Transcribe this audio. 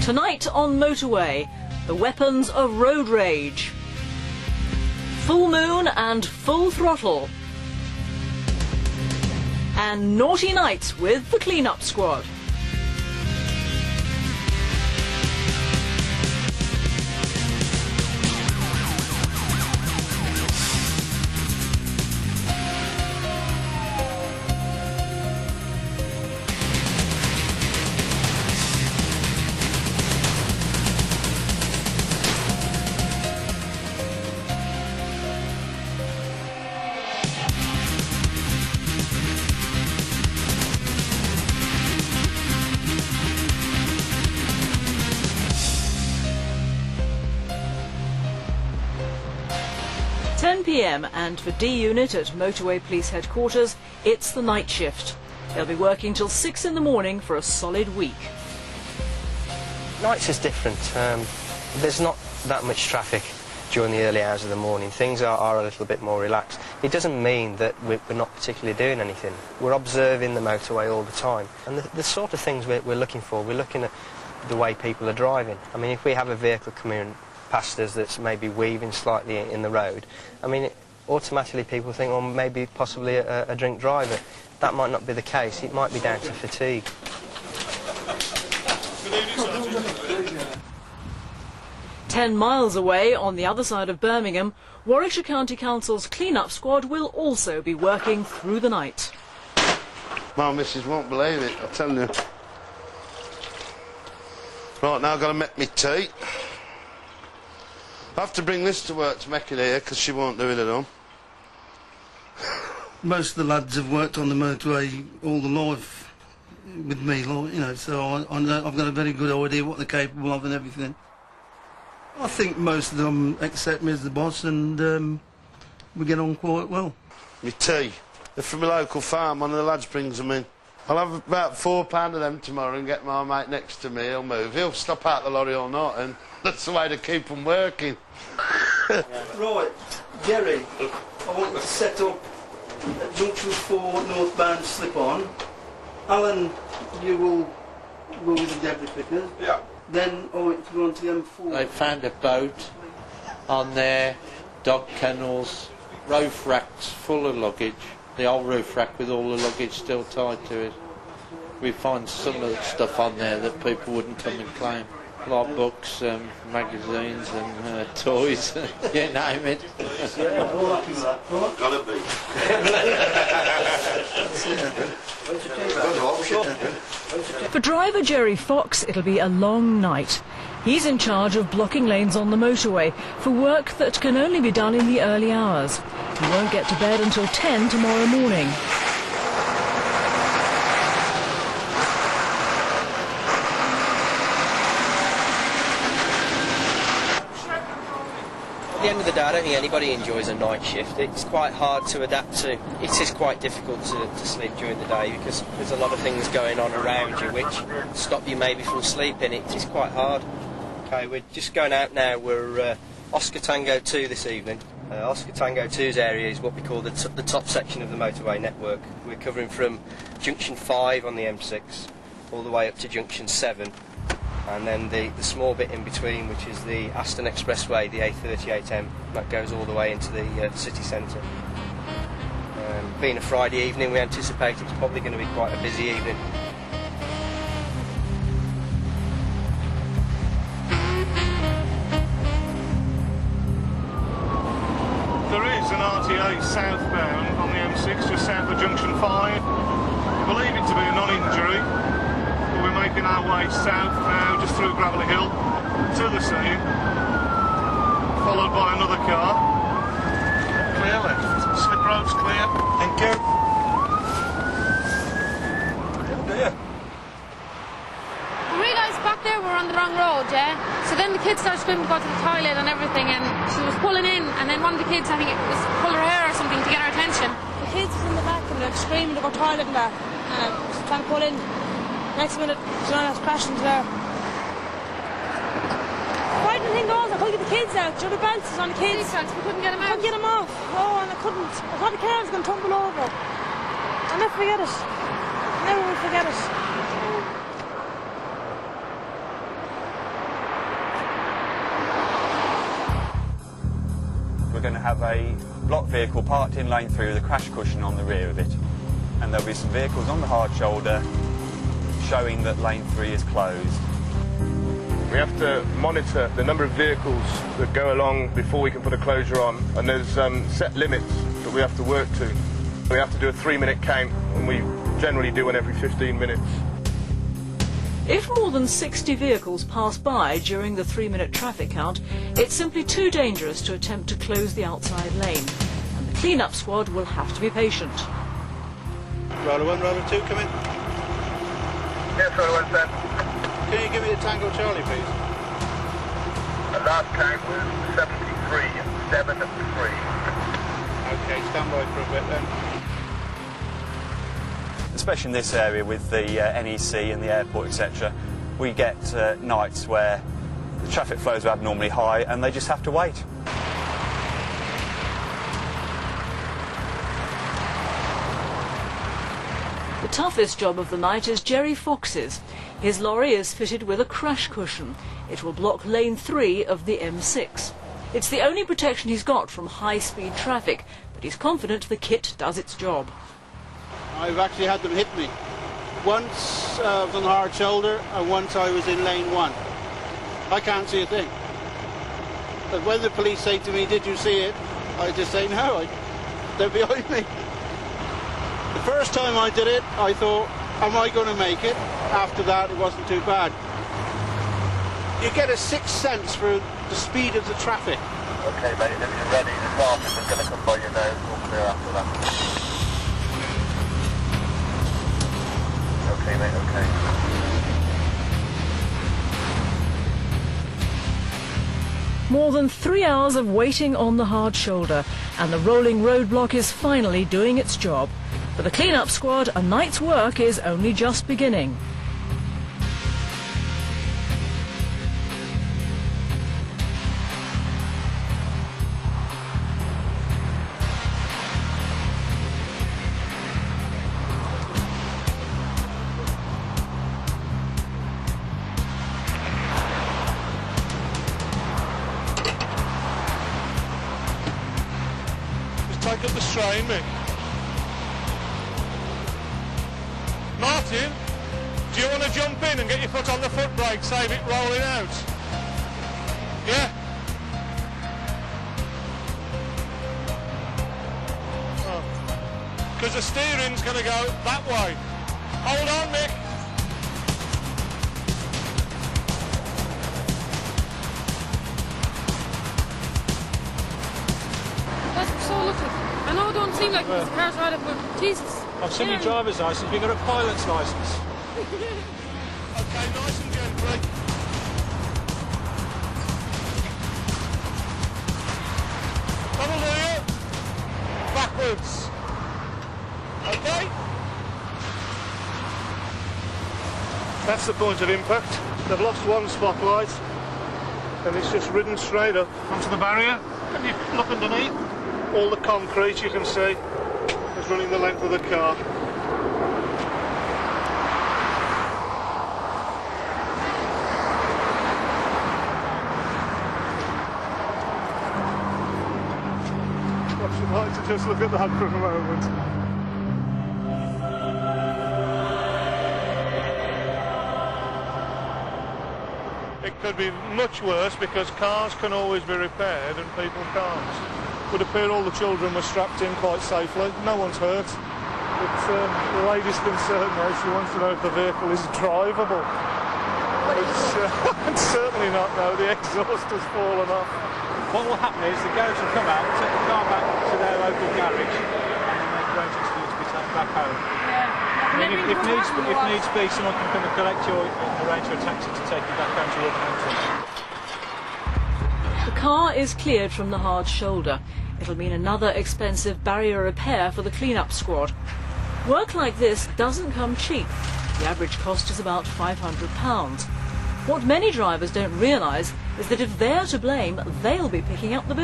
Tonight on Motorway, the weapons of road rage. Full moon and full throttle. And naughty nights with the clean-up squad. PM and for D Unit at Motorway Police Headquarters, it's the night shift. They'll be working till 6 in the morning for a solid week. Nights is different. There's not that much traffic during the early hours of the morning. Things are a little bit more relaxed. It doesn't mean that we're not particularly doing anything. We're observing the motorway all the time. And the sort of things we're looking for, we're looking at the way people are driving. I mean, if we have a vehicle coming past us that's maybe weaving slightly in the road, I mean, automatically people think, well, maybe possibly a drink driver. That might not be the case. It might be down to fatigue. 10 miles away, on the other side of Birmingham, Warwickshire County Council's clean-up squad will also be working through the night. My missus won't believe it, I'll tell you. Right, now I've got to make me tea. I have to bring this to work to make it here, because she won't do it at home. Most of the lads have worked on the motorway all the life with me, you know, so I know, I've got a very good idea what they're capable of and everything. I think most of them accept me as the boss, and we get on quite well. My tea. They're from a local farm, one of the lads brings them in. I'll have about £4 of them tomorrow and get my mate next to me, he'll move. He'll stop out the lorry all night, and that's the way to keep them working. Right, Jerry, I want you to set up at junction 4 northbound slip-on. Alan, you will go with the debris pickers. Yeah. Then I want you to go on to the M4. They found a boat on there, dog kennels, roof racks full of luggage. The old roof rack with all the luggage still tied to it. We find some of the stuff on there that people wouldn't come and claim. A lot of books, magazines and toys, you name it. Yeah, all happy with that. Right? Gotta be. For driver Jerry Fox, it'll be a long night. He's in charge of blocking lanes on the motorway for work that can only be done in the early hours. He won't get to bed until 10 tomorrow morning. At the end of the day, I don't think anybody enjoys a night shift. It's quite hard to adapt to. It is quite difficult to sleep during the day because there's a lot of things going on around you which stop you maybe from sleeping. It is quite hard. Okay, we're just going out now. We're Oscar Tango 2 this evening. Oscar Tango 2's area is what we call the top section of the motorway network. We're covering from junction 5 on the M6 all the way up to junction 7. And then the small bit in between, which is the Aston Expressway, the A38M, that goes all the way into the city centre. Being a Friday evening, we anticipate it's probably going to be quite a busy evening. There is an RTA southbound on the M6 just south of junction 5. We believe it to be a non-injury. We're making our way south now, just through Gravelly Hill, to the scene, followed by another car. Clear left. Slip road's clear. Thank you. We realised back there we were on the wrong road, yeah? So then the kids started screaming to go to the toilet and everything, and she was pulling in, and then one of the kids, I think it was pull her hair or something to get her attention. The kids was in the back and they're screaming to go to the toilet and that, and I was trying to pull in. Next minute, John was crashing to there. The frightening thing goes, I couldn't get the kids out. The belts is on the kids. We couldn't get them out. I couldn't get them off. Oh, and I couldn't. I thought the car was going to tumble over. I'll never forget it. Never will forget it. going to have a block vehicle parked in lane 3 with a crash cushion on the rear of it. And there'll be some vehicles on the hard shoulder showing that lane 3 is closed. We have to monitor the number of vehicles that go along before we can put a closure on, and there's set limits that we have to work to. We have to do a 3-minute count, and we generally do one every 15 minutes. If more than 60 vehicles pass by during the 3-minute traffic count, it's simply too dangerous to attempt to close the outside lane, and the clean-up squad will have to be patient. Roller 1, roller 2, come in. Yes, roller 1, sir. Can you give me the Tango Charlie, please? The last count was 73. OK, stand by for a bit then. Especially in this area with the NEC and the airport, etc., we get nights where the traffic flows are abnormally high and they just have to wait. The toughest job of the night is Jerry Fox's. His lorry is fitted with a crash cushion. It will block lane 3 of the M6. It's the only protection he's got from high-speed traffic, but he's confident the kit does its job. I've actually had them hit me. Once I was on the hard shoulder and once I was in lane 1. I can't see a thing. But when the police say to me, did you see it? I just say no, they're behind me. The first time I did it, I thought, am I going to make it? After that, it wasn't too bad. You get a sixth sense for the speed of the traffic. OK, mate, if you're ready, the car is going to come by you now. We'll clear after that. OK, mate, OK. More than 3 hours of waiting on the hard shoulder, and the rolling roadblock is finally doing its job. For the clean-up squad, a night's work is only just beginning. Just take up the strain, mate. Martin, do you want to jump in and get your foot on the foot brake, save it rolling out? Yeah? Because the steering's going to go that way. Hold on, Mick. That's so lucky. I know it don't seem like the car's right up, but Jesus. I've seen your driver's licence, you've got a pilot's licence. Okay, nice and gently. Hallelujah. Backwards. Okay. That's the point of impact. They've lost one spotlight and it's just ridden straight up onto the barrier. And you look underneath, all the concrete you can see is running the length of the car. I should like to just look at that for a moment. It could be much worse because cars can always be repaired and people can't. It would appear all the children were strapped in quite safely. No one's hurt. But the lady's concerned now. She wants to know if the vehicle is drivable. It's certainly not, no. The exhaust has fallen off. What will happen is the garage will come out, take the car back to their local garage, and then they can arrange it for you to be taken back home. Yeah. And then if needs be, someone can come and collect you and arrange for a taxi to take you back home to Wolverhampton. The car is cleared from the hard shoulder. It'll mean another expensive barrier repair for the clean-up squad. Work like this doesn't come cheap. The average cost is about £500. What many drivers don't realise is that if they're to blame, they'll be picking up the bill.